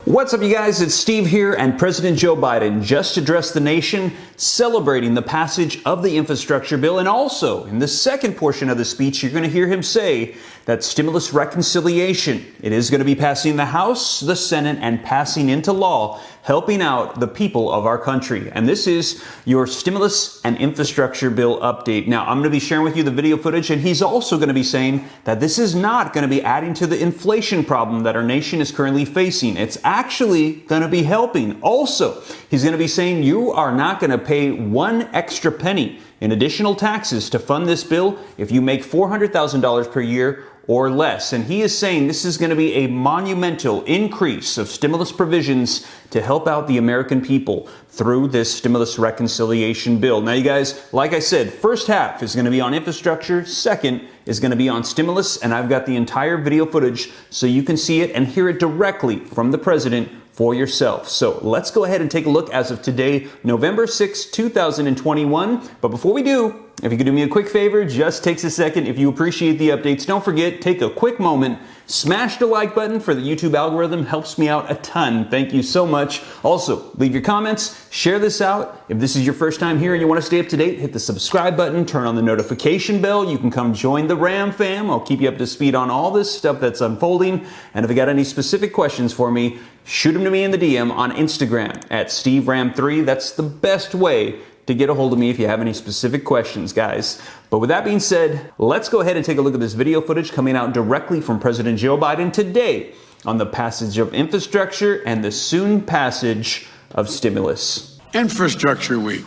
What's up, you guys? It's Steve here, and President Joe Biden just addressed the nation celebrating the passage of the infrastructure bill. And also, in the second portion of the speech, you're going to hear him say that stimulus reconciliation, it is going to be passing the House, the Senate, and passing into law, helping out the people of our country. And this is your stimulus and infrastructure bill update. Now, I'm going to be sharing with you the video footage, and he's also going to be saying that this is not going to be adding to the inflation problem that our nation is currently facing. It's actually going to be helping. Also, he's going to be saying you are not going to pay one extra penny in additional taxes to fund this bill if you make $400,000 per year or less. And he is saying this is going to be a monumental increase of stimulus provisions to help out the American people through this stimulus reconciliation bill. Now, you guys, like I said, first half is going to be on infrastructure. Second is going to be on stimulus. And I've got the entire video footage so you can see it and hear it directly from the president for yourself. So let's go ahead and take a look as of today, November 6, 2021. But before we do, if you could do me a quick favor, just takes a second. If you appreciate the updates, don't forget, take a quick moment, smash the like button for the YouTube algorithm. Helps me out a ton. Thank you so much. Also, leave your comments, share this out. If this is your first time here and you want to stay up to date, hit the subscribe button, turn on the notification bell. You can come join the Ram fam. I'll keep you up to speed on all this stuff that's unfolding. And if you got any specific questions for me, shoot them to me in the DM on Instagram at SteveRam3. That's the best way to get a hold of me if you have any specific questions, guys. But with that being said, let's go ahead and take a look at this video footage coming out directly from President Joe Biden today on the passage of infrastructure and the soon passage of stimulus. Infrastructure Week.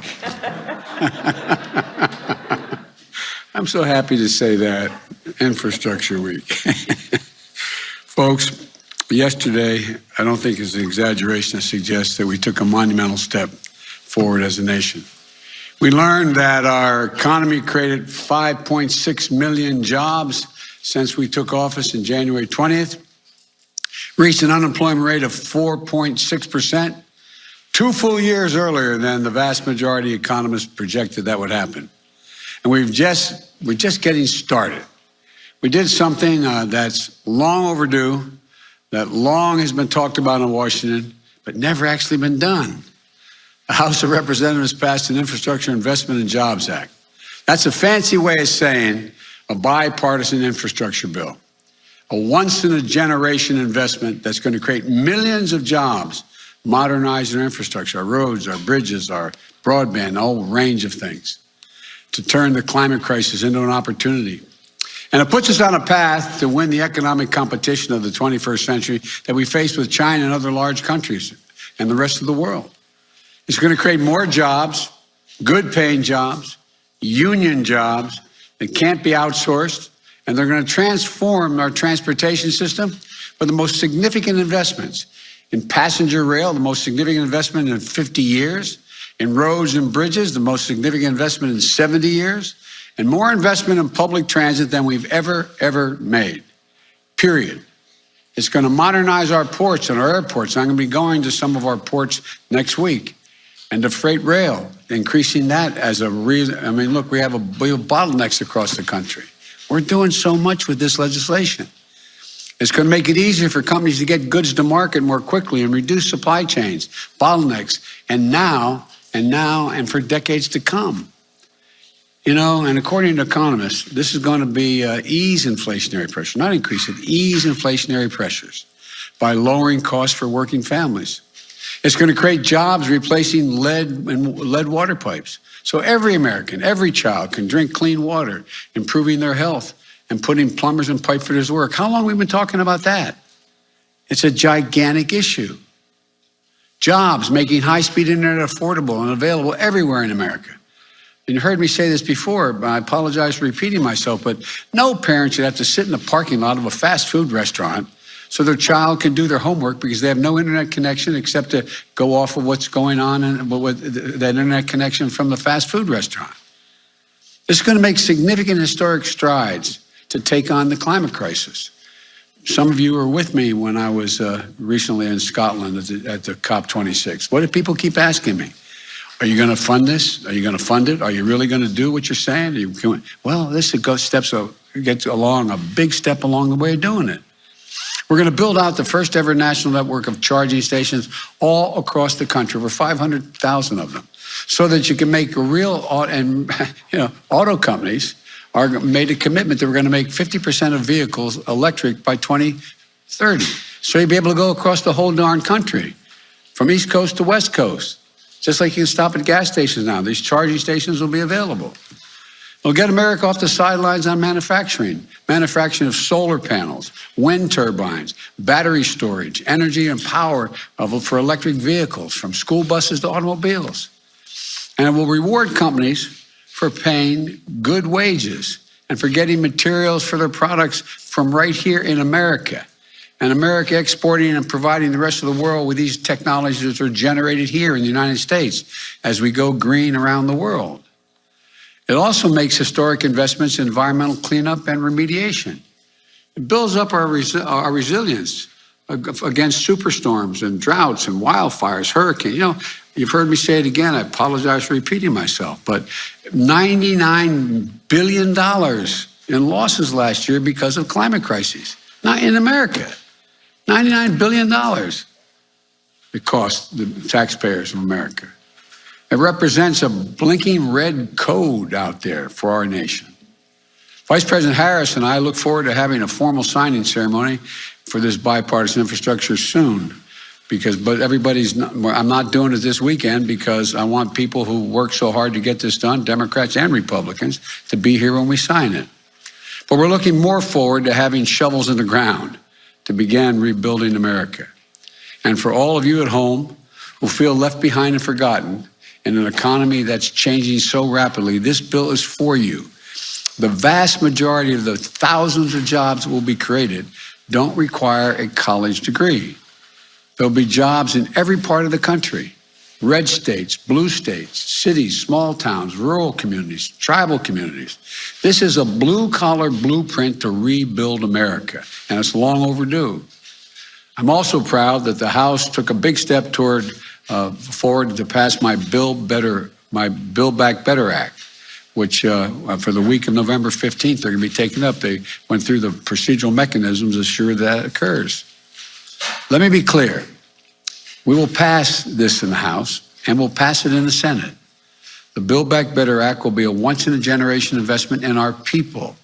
I'm so happy to say that. Infrastructure Week. Folks, yesterday, I don't think it's an exaggeration to suggest that we took a monumental step forward as a nation. We learned that our economy created 5.6 million jobs since we took office in January 20th, reached an unemployment rate of 4.6%, 2 full years earlier than the vast majority of economists projected that would happen. And we're just getting started. We did something that's long overdue, that long has been talked about in Washington, but never actually been done. The House of Representatives passed an Infrastructure Investment and Jobs Act. That's a fancy way of saying a bipartisan infrastructure bill, a once-in-a-generation investment that's going to create millions of jobs, modernize our infrastructure, our roads, our bridges, our broadband, a whole range of things, to turn the climate crisis into an opportunity. And it puts us on a path to win the economic competition of the 21st century that we face with China and other large countries and the rest of the world. It's going to create more jobs, good-paying jobs, union jobs that can't be outsourced, and they're going to transform our transportation system with the most significant investments in passenger rail, the most significant investment in 50 years, in roads and bridges, the most significant investment in 70 years, and more investment in public transit than we've ever made, period. It's going to modernize our ports and our airports. I'm going to be going to some of our ports next week. And the freight rail, increasing that as a reason. I mean, look, we have bottlenecks across the country. We're doing so much with this legislation. It's going to make it easier for companies to get goods to market more quickly and reduce supply chains, bottlenecks, and for decades to come. You know, and according to economists, this is going to be ease inflationary pressure, not increase it, ease inflationary pressures by lowering costs for working families. It's going to create jobs replacing lead water pipes. So every American, every child can drink clean water, improving their health and putting plumbers and pipe fitters to work. How long have we been talking about that? It's a gigantic issue. Jobs, making high-speed internet affordable and available everywhere in America. And you heard me say this before, but I apologize for repeating myself, but no parent should have to sit in the parking lot of a fast food restaurant so their child can do their homework because they have no internet connection except to go off of what's going on with that internet connection from the fast food restaurant. This is going to make significant historic strides to take on the climate crisis. Some of you were with me when I was recently in Scotland at the COP26. What do people keep asking me? Are you going to fund this? Are you going to fund it? Are you really going to do what you're saying? Well, this gets along a big step along the way of doing it. We're going to build out the first ever national network of charging stations all across the country, over 500,000 of them, so that you can make a real, and auto companies are made a commitment that we're going to make 50% of vehicles electric by 2030. So you'll be able to go across the whole darn country, from East Coast to West Coast. Just like you can stop at gas stations now, these charging stations will be available. We'll get America off the sidelines on manufacturing of solar panels, wind turbines, battery storage, energy and power for electric vehicles, from school buses to automobiles. And it will reward companies for paying good wages and for getting materials for their products from right here in America. And America exporting and providing the rest of the world with these technologies that are generated here in the United States as we go green around the world. It also makes historic investments in environmental cleanup and remediation. It builds up our resilience against superstorms and droughts and wildfires, hurricanes. You've heard me say it again. I apologize for repeating myself, but $99 billion in losses last year because of climate crises. Not in America. $99 billion it cost the taxpayers of America. It represents a blinking red code out there for our nation. Vice President Harris and I look forward to having a formal signing ceremony for this bipartisan infrastructure soon. I'm not doing it this weekend because I want people who work so hard to get this done, Democrats and Republicans, to be here when we sign it. But we're looking more forward to having shovels in the ground to begin rebuilding America. And for all of you at home who feel left behind and forgotten in an economy that's changing so rapidly, this bill is for you. The vast majority of the thousands of jobs that will be created don't require a college degree. There'll be jobs in every part of the country: red states, blue states, cities, small towns, rural communities, tribal communities. This is a blue-collar blueprint to rebuild America, and it's long overdue. I'm also proud that the House took a big step forward to pass my Build Back Better Act, which for the week of November 15th, they're going to be taken up. They went through the procedural mechanisms to ensure that occurs. Let me be clear. We will pass this in the House, and we'll pass it in the Senate. The Build Back Better Act will be a once-in-a-generation investment in our people,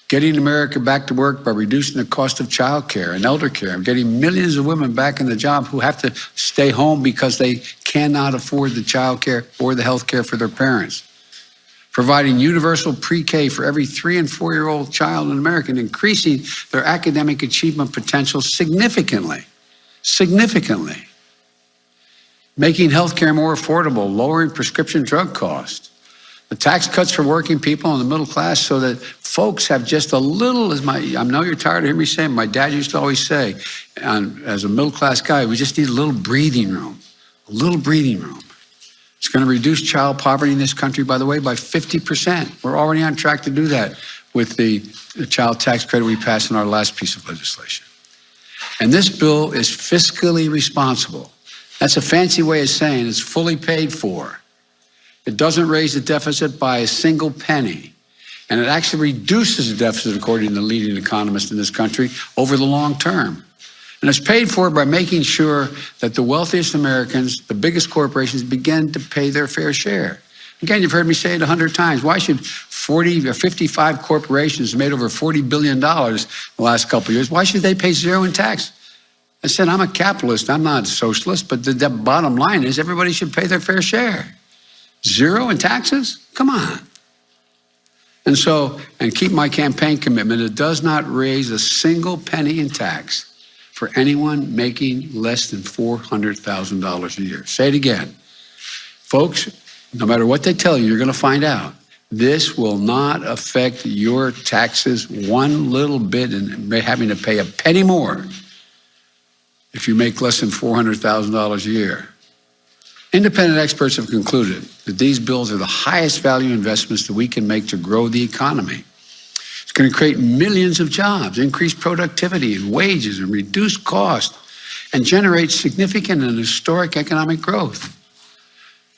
getting America back to work by reducing the cost of child care and elder care, and getting millions of women back in the job who have to stay home because they cannot afford the child care or the health care for their parents, providing universal pre-K for every 3- and 4-year-old child in America, and increasing their academic achievement potential significantly, making health care more affordable, lowering prescription drug costs, the tax cuts for working people and the middle class so that folks have just a little, I know you're tired of hearing me say, my dad used to always say, as a middle class guy, we just need a little breathing room, It's going to reduce child poverty in this country, by the way, by 50%. We're already on track to do that with the child tax credit we passed in our last piece of legislation. And this bill is fiscally responsible. That's a fancy way of saying it's fully paid for. It doesn't raise the deficit by a single penny. And it actually reduces the deficit, according to the leading economists in this country, over the long term. And it's paid for by making sure that the wealthiest Americans, the biggest corporations, begin to pay their fair share. Again, you've heard me say it 100 times. Why should 40 or 55 corporations made over $40 billion in the last couple of years, why should they pay zero in tax? I said, I'm a capitalist, I'm not a socialist, but the bottom line is everybody should pay their fair share. Zero in taxes? Come on. And keep my campaign commitment, it does not raise a single penny in tax for anyone making less than $400,000 a year. Say it again. Folks, no matter what they tell you, you're going to find out. This will not affect your taxes one little bit and having to pay a penny more if you make less than $400,000 a year. Independent experts have concluded that these bills are the highest value investments that we can make to grow the economy. It's going to create millions of jobs, increase productivity and wages, and reduce cost, and generate significant and historic economic growth.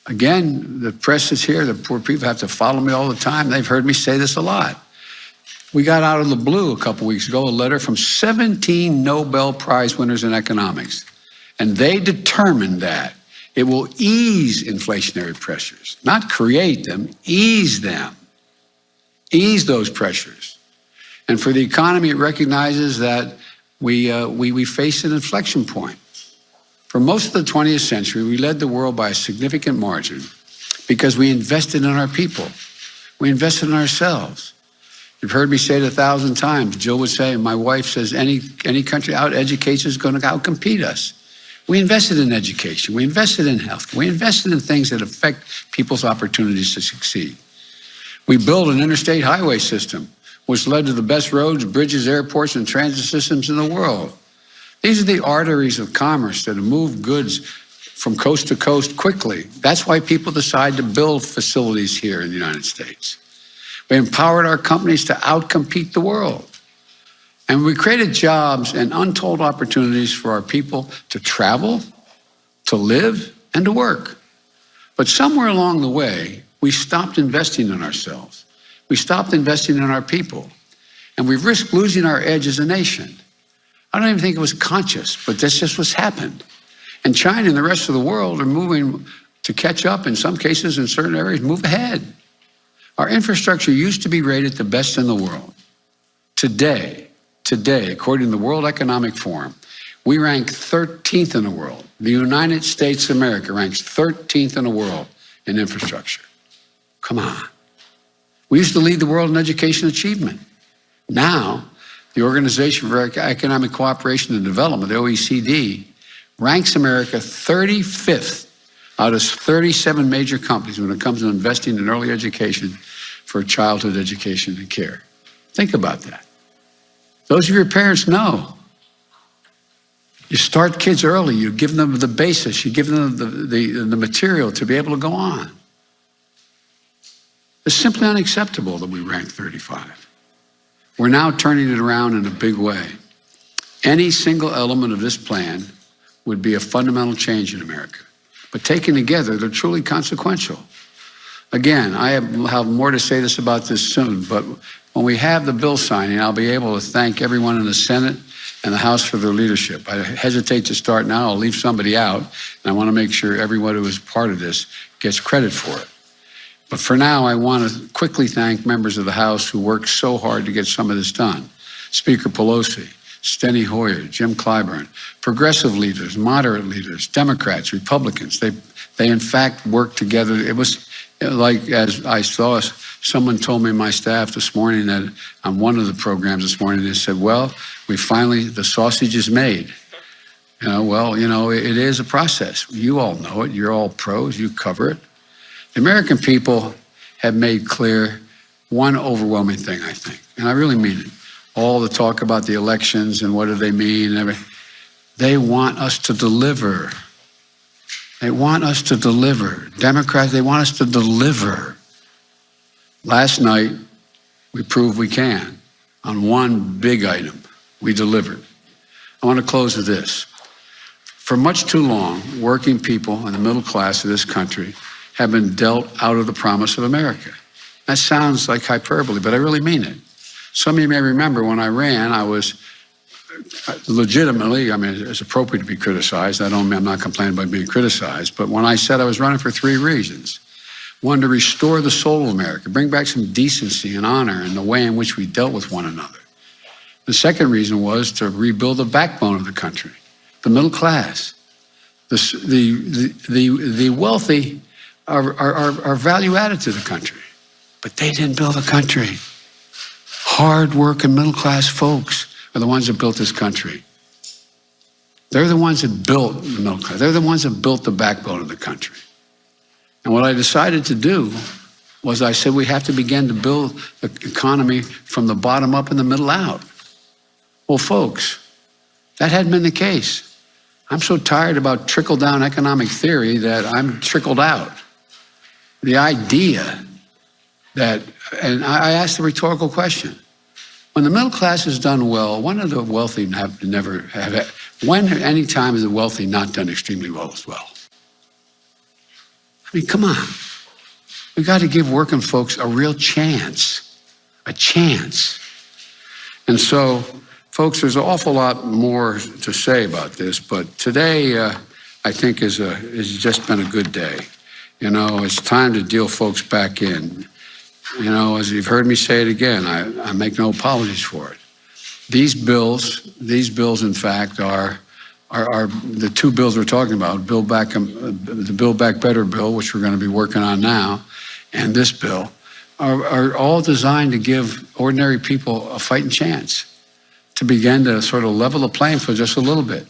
Again, the press is here. The poor people have to follow me all the time. They've heard me say this a lot. We got out of the blue a couple weeks ago a letter from 17 Nobel Prize winners in economics, and they determined that it will ease inflationary pressures, not create them, ease them, ease those pressures. And for the economy, it recognizes that we face an inflection point. For most of the 20th century, we led the world by a significant margin because we invested in our people. We invested in ourselves. You've heard me say it 1,000 times. Jill would say, and my wife says, any country out education is going to outcompete us. We invested in education. We invested in health. We invested in things that affect people's opportunities to succeed. We built an interstate highway system, which led to the best roads, bridges, airports, and transit systems in the world. These are the arteries of commerce that move goods from coast to coast quickly. That's why people decide to build facilities here in the United States. We empowered our companies to outcompete the world. And we created jobs and untold opportunities for our people to travel, to live, and to work. But somewhere along the way, we stopped investing in ourselves. We stopped investing in our people. And we've risked losing our edge as a nation. I don't even think it was conscious, but that's just what's happened. And China and the rest of the world are moving to catch up, in some cases, in certain areas, move ahead. Our infrastructure used to be rated the best in the world. Today, according to the World Economic Forum, we rank 13th in the world. The United States of America ranks 13th in the world in infrastructure. Come on. We used to lead the world in education achievement. Now, the Organization for Economic Cooperation and Development, the OECD, ranks America 35th out of 37 major companies when it comes to investing in early education for childhood education and care. Think about that. Those of your parents know. You start kids early, you give them the basis, you give them the material to be able to go on. It's simply unacceptable that we rank 35. We're now turning it around in a big way. Any single element of this plan would be a fundamental change in America. But taken together, they're truly consequential. Again, I have more to say about this soon, but when we have the bill signing, I'll be able to thank everyone in the Senate and the House for their leadership. I hesitate to start now. I'll leave somebody out, and I want to make sure everyone who is part of this gets credit for it. But for now, I want to quickly thank members of the House who worked so hard to get some of this done. Speaker Pelosi, Steny Hoyer, Jim Clyburn, progressive leaders, moderate leaders, Democrats, Republicans. They in fact worked together. It was like, as I saw, someone told me, my staff this morning, that on one of the programs this morning, they said, well, the sausage is made. It is a process. You all know it. You're all pros. You cover it. The American people have made clear one overwhelming thing, I think, and I really mean it. All the talk about the elections and what do they mean and everything. They want us to deliver. They want us to deliver. Democrats, they want us to deliver. Last night, we proved we can. On one big item, we delivered. I want to close with this. For much too long, working people in the middle class of this country have been dealt out of the promise of America. That sounds like hyperbole, but I really mean it. Some of you may remember when I ran, I was legitimately, it's appropriate to be criticized. I'm not complaining about being criticized, but when I said I was running for 3 reasons. One, to restore the soul of America, bring back some decency and honor in the way in which we dealt with one another. The second reason was to rebuild the backbone of the country, the middle class. The wealthy are value added to the country, but they didn't build the country. Hard-working middle-class folks are the ones that built this country. They're the ones that built the middle class. They're the ones that built the backbone of the country. And what I decided to do was I said we have to begin to build the economy from the bottom up and the middle out. Well, folks, that hadn't been the case. I'm so tired about trickle-down economic theory that I'm trickled out. The idea that, and I asked a rhetorical question. When the middle class has done well, when are the wealthy when at any time has the wealthy not done extremely well as well? I mean, come on. We got to give working folks a real chance, a chance. And so, folks, there's an awful lot more to say about this, but today, I think, has just been a good day. You know, it's time to deal folks back in. You know, as you've heard me say it again, I make no apologies for it. These bills, in fact, are the two bills we're talking about, the Build Back Better bill, which we're going to be working on now, and this bill, are all designed to give ordinary people a fighting chance to begin to sort of level the playing field just a little bit,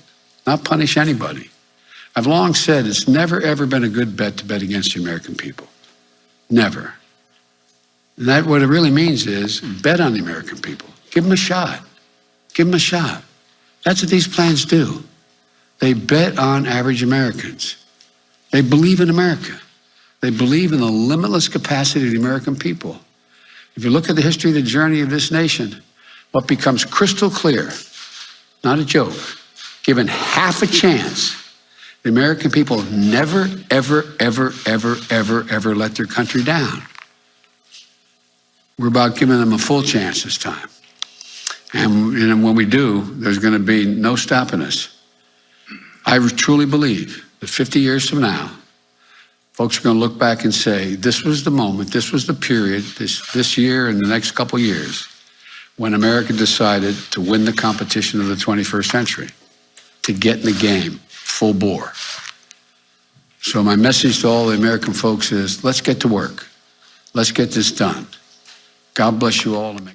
not punish anybody. I've long said it's never, ever been a good bet to bet against the American people. Never. And that, what it really means is bet on the American people. Give them a shot. Give them a shot. That's what these plans do. They bet on average Americans. They believe in America. They believe in the limitless capacity of the American people. If you look at the history of the journey of this nation, what becomes crystal clear, not a joke, given half a chance, the American people never, ever, ever, ever, ever, ever let their country down. We're about giving them a full chance this time. And when we do, there's going to be no stopping us. I truly believe that 50 years from now, folks are going to look back and say, this was the moment, this was the period, this year and the next couple years, when America decided to win the competition of the 21st century, to get in the game full bore. So my message to all the American folks is, let's get to work. Let's get this done. God bless you all.